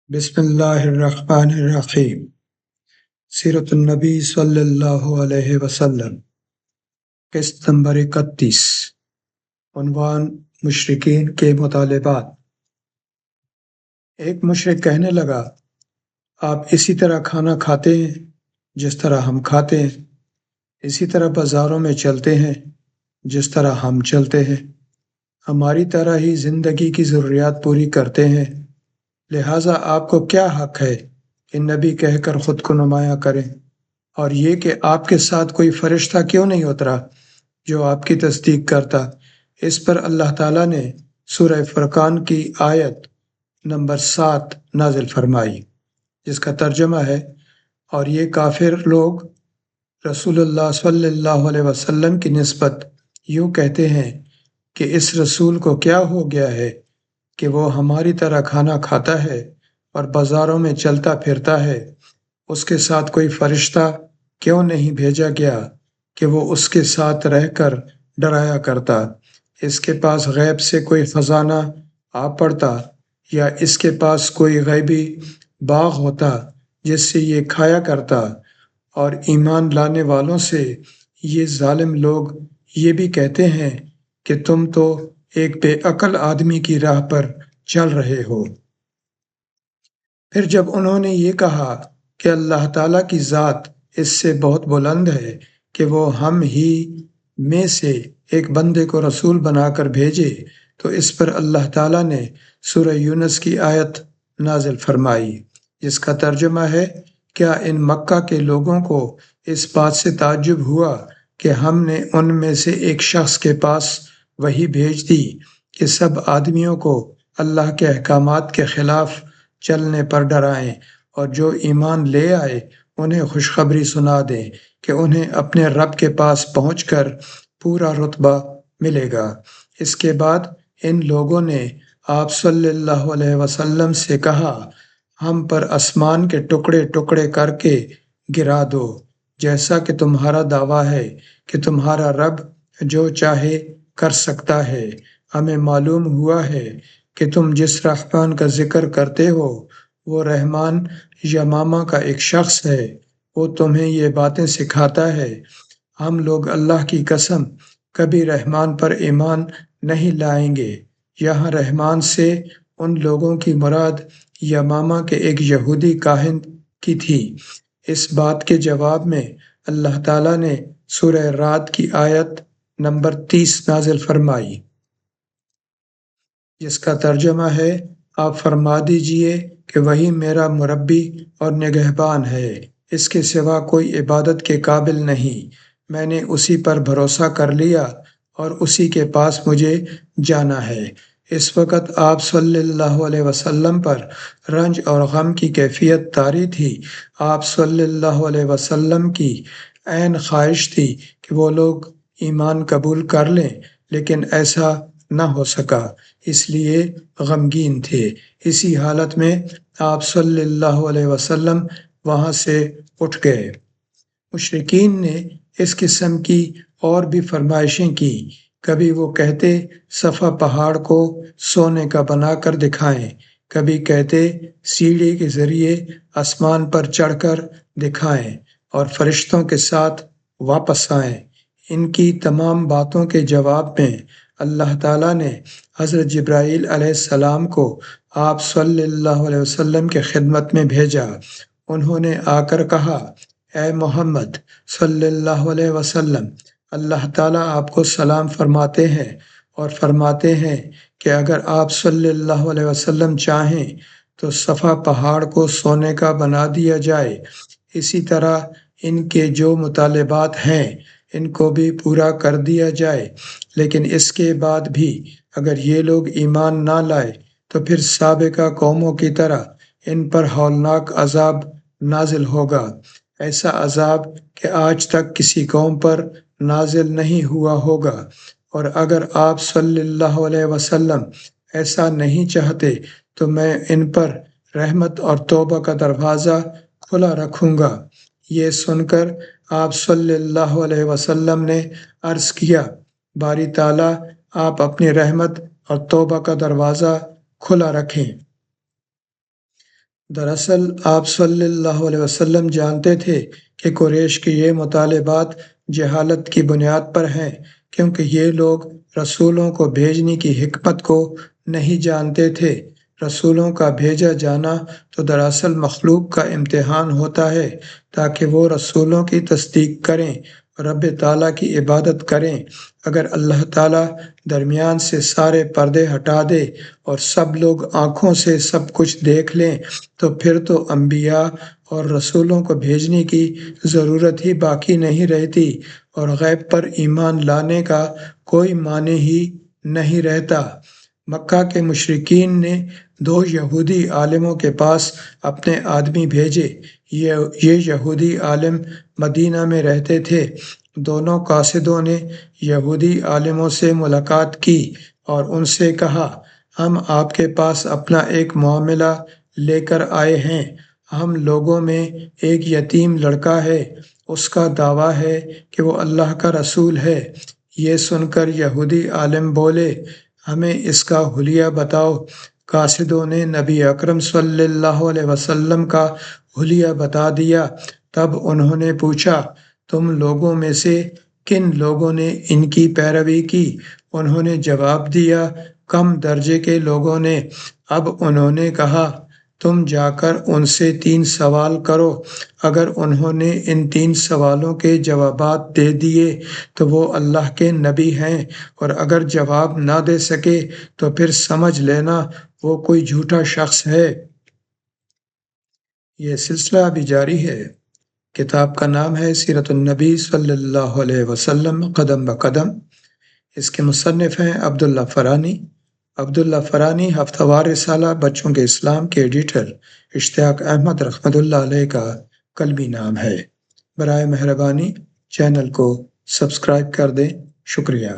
بسم اللہ الرحمن الرحیم۔ سیرت النبی صلی اللہ علیہ وسلم، قسط نمبر 31۔ عنوان: مشرکین کے مطالبات۔ ایک مشرک کہنے لگا، آپ اسی طرح کھانا کھاتے ہیں جس طرح ہم کھاتے ہیں، اسی طرح بازاروں میں چلتے ہیں جس طرح ہم چلتے ہیں، ہماری طرح ہی زندگی کی ضروریات پوری کرتے ہیں، لہٰذا آپ کو کیا حق ہے کہ نبی کہہ کر خود کو نمایاں کریں؟ اور یہ کہ آپ کے ساتھ کوئی فرشتہ کیوں نہیں اترا جو آپ کی تصدیق کرتا؟ اس پر اللہ تعالیٰ نے سورہ فرقان کی آیت نمبر 7 نازل فرمائی، جس کا ترجمہ ہے، اور یہ کافر لوگ رسول اللہ صلی اللہ علیہ وسلم کی نسبت یوں کہتے ہیں کہ اس رسول کو کیا ہو گیا ہے کہ وہ ہماری طرح کھانا کھاتا ہے اور بازاروں میں چلتا پھرتا ہے، اس کے ساتھ کوئی فرشتہ کیوں نہیں بھیجا گیا کہ وہ اس کے ساتھ رہ کر ڈرایا کرتا؟ اس کے پاس غیب سے کوئی خزانہ آ پڑتا، یا اس کے پاس کوئی غیبی باغ ہوتا جس سے یہ کھایا کرتا؟ اور ایمان لانے والوں سے یہ ظالم لوگ یہ بھی کہتے ہیں کہ تم تو ایک بے عقل آدمی کی راہ پر چل رہے ہو۔ پھر جب انہوں نے یہ کہا کہ اللہ تعالیٰ کی ذات اس سے بہت بلند ہے کہ وہ ہم ہی میں سے ایک بندے کو رسول بنا کر بھیجے، تو اس پر اللہ تعالیٰ نے سورہ یونس کی آیت نازل فرمائی، جس کا ترجمہ ہے، کیا ان مکہ کے لوگوں کو اس بات سے تعجب ہوا کہ ہم نے ان میں سے ایک شخص کے پاس وحی بھیج دی کہ سب آدمیوں کو اللہ کے احکامات کے خلاف چلنے پر ڈرائیں، اور جو ایمان لے آئے انہیں خوشخبری سنا دیں کہ انہیں اپنے رب کے پاس پہنچ کر پورا رتبہ ملے گا۔ اس کے بعد ان لوگوں نے آپ صلی اللہ علیہ وسلم سے کہا، ہم پر آسمان کے ٹکڑے ٹکڑے کر کے گرا دو، جیسا کہ تمہارا دعویٰ ہے کہ تمہارا رب جو چاہے کر سکتا ہے۔ ہمیں معلوم ہوا ہے کہ تم جس رحمان کا ذکر کرتے ہو وہ رحمان یمامہ کا ایک شخص ہے، وہ تمہیں یہ باتیں سکھاتا ہے۔ ہم لوگ اللہ کی قسم کبھی رحمان پر ایمان نہیں لائیں گے۔ یہاں رحمان سے ان لوگوں کی مراد یمامہ کے ایک یہودی کاہن کی تھی۔ اس بات کے جواب میں اللہ تعالیٰ نے سورہ رعد کی آیت نمبر 30 نازل فرمائی، جس کا ترجمہ ہے، آپ فرما دیجئے کہ وہی میرا مربی اور نگہبان ہے، اس کے سوا کوئی عبادت کے قابل نہیں، میں نے اسی پر بھروسہ کر لیا اور اسی کے پاس مجھے جانا ہے۔ اس وقت آپ صلی اللہ علیہ وسلم پر رنج اور غم کی کیفیت طاری تھی۔ آپ صلی اللہ علیہ وسلم کی عین خواہش تھی کہ وہ لوگ ایمان قبول کر لیں، لیکن ایسا نہ ہو سکا، اس لیے غمگین تھے۔ اسی حالت میں آپ صلی اللہ علیہ وسلم وہاں سے اٹھ گئے۔ مشرکین نے اس قسم کی اور بھی فرمائشیں کی۔ کبھی وہ کہتے صفا پہاڑ کو سونے کا بنا کر دکھائیں، کبھی کہتے سیڑھی کے ذریعے آسمان پر چڑھ کر دکھائیں اور فرشتوں کے ساتھ واپس آئیں۔ ان کی تمام باتوں کے جواب میں اللہ تعالیٰ نے حضرت جبرائیل علیہ السلام کو آپ صلی اللہ علیہ وسلم کے خدمت میں بھیجا۔ انہوں نے آ کر کہا، اے محمد صلی اللہ علیہ وسلم، اللہ تعالیٰ آپ کو سلام فرماتے ہیں اور فرماتے ہیں کہ اگر آپ صلی اللہ علیہ وسلم چاہیں تو صفا پہاڑ کو سونے کا بنا دیا جائے۔ اسی طرح ان کے جو مطالبات ہیں ان کو بھی پورا کر دیا جائے، لیکن اس کے بعد بھی اگر یہ لوگ ایمان نہ لائے تو پھر سابقہ قوموں کی طرح ان پر ہولناک عذاب نازل ہوگا، ایسا عذاب کہ آج تک کسی قوم پر نازل نہیں ہوا ہوگا۔ اور اگر آپ صلی اللہ علیہ وسلم ایسا نہیں چاہتے تو میں ان پر رحمت اور توبہ کا دروازہ کھلا رکھوں گا۔ یہ سن کر آپ صلی اللہ علیہ وسلم نے عرض کیا، باری تعالیٰ آپ اپنی رحمت اور توبہ کا دروازہ کھلا رکھیں۔ دراصل آپ صلی اللہ علیہ وسلم جانتے تھے کہ قریش کے یہ مطالبات جہالت کی بنیاد پر ہیں، کیونکہ یہ لوگ رسولوں کو بھیجنے کی حکمت کو نہیں جانتے تھے۔ رسولوں کا بھیجا جانا تو دراصل مخلوق کا امتحان ہوتا ہے تاکہ وہ رسولوں کی تصدیق کریں اور رب تعالیٰ کی عبادت کریں۔ اگر اللہ تعالیٰ درمیان سے سارے پردے ہٹا دے اور سب لوگ آنکھوں سے سب کچھ دیکھ لیں تو پھر تو انبیاء اور رسولوں کو بھیجنے کی ضرورت ہی باقی نہیں رہتی اور غیب پر ایمان لانے کا کوئی معنی ہی نہیں رہتا۔ مکہ کے مشرکین نے 2 یہودی عالموں کے پاس اپنے آدمی بھیجے۔ یہ یہودی عالم مدینہ میں رہتے تھے۔ دونوں قاصدوں نے یہودی عالموں سے ملاقات کی اور ان سے کہا، ہم آپ کے پاس اپنا ایک معاملہ لے کر آئے ہیں۔ ہم لوگوں میں ایک یتیم لڑکا ہے، اس کا دعویٰ ہے کہ وہ اللہ کا رسول ہے۔ یہ سن کر یہودی عالم بولے، ہمیں اس کا حلیہ بتاؤ۔ قاصدوں نے نبی اکرم صلی اللہ علیہ وسلم کا حلیہ بتا دیا۔ تب انہوں نے پوچھا، تم لوگوں میں سے کن لوگوں نے ان کی پیروی کی؟ انہوں نے جواب دیا، کم درجے کے لوگوں نے۔ اب انہوں نے کہا، تم جا کر ان سے 3 سوال کرو۔ اگر انہوں نے ان 3 سوالوں کے جوابات دے دیے تو وہ اللہ کے نبی ہیں، اور اگر جواب نہ دے سکے تو پھر سمجھ لینا وہ کوئی جھوٹا شخص ہے۔ یہ سلسلہ ابھی جاری ہے۔ کتاب کا نام ہے سیرت النبی صلی اللہ علیہ وسلم قدم بقدم۔ اس کے مصنف ہیں عبداللہ فرانی۔ عبداللہ فرانی ہفتہ وار رسالہ بچوں کے اسلام کے ایڈیٹر اشتیاق احمد رحمۃ اللہ علیہ کا قلمی نام ہے۔ برائے مہربانی چینل کو سبسکرائب کر دیں۔ شکریہ۔